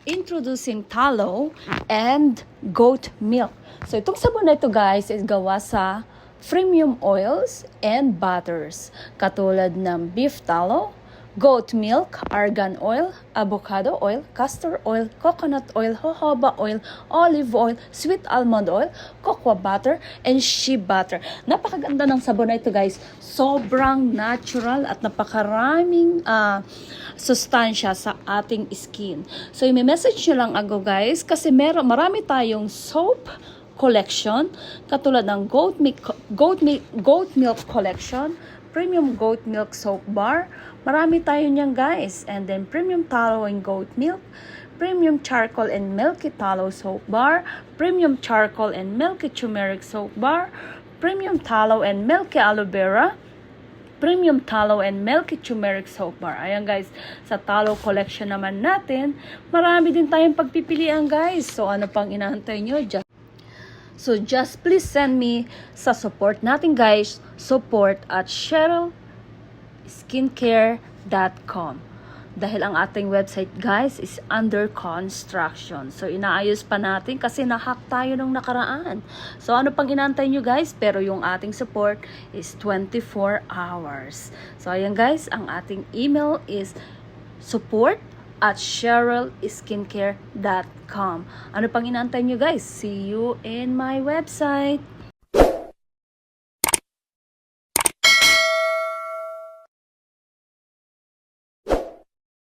Introducing tallow and goat milk. So itong sabon na ito guys is gawa sa premium oils and butters. Katulad ng beef tallow, goat milk, argan oil, avocado oil, castor oil, coconut oil, jojoba oil, olive oil, sweet almond oil, cocoa butter, and shea butter. Napakaganda ng sabon na ito guys. Sobrang natural at napakaraming sustansya sa ating skin. So, i-message nyo lang ako guys kasi marami tayong soap collection katulad ng goat milk collection, premium goat milk soap bar. Marami tayo niyan guys. And then premium tallow and goat milk, premium charcoal and milky tallow soap bar, premium charcoal and milky turmeric soap bar, premium tallow and milky aloe vera, premium tallow and milky turmeric soap bar. Ayan guys, sa tallow collection naman natin, marami din tayong pagpipilian guys. So ano pang inaantay nyo? Just please send me sa support natin guys, support at cherylskincare.com. Dahil ang ating website guys is under construction. So inaayos pa natin kasi nahack tayo nung nakaraan. So ano pang inaantay nyo guys? Pero yung ating support is 24 hours. So ayan guys, ang ating email is support@cherylskincare.com. Ano pang inaantay nyo guys? See you in my website.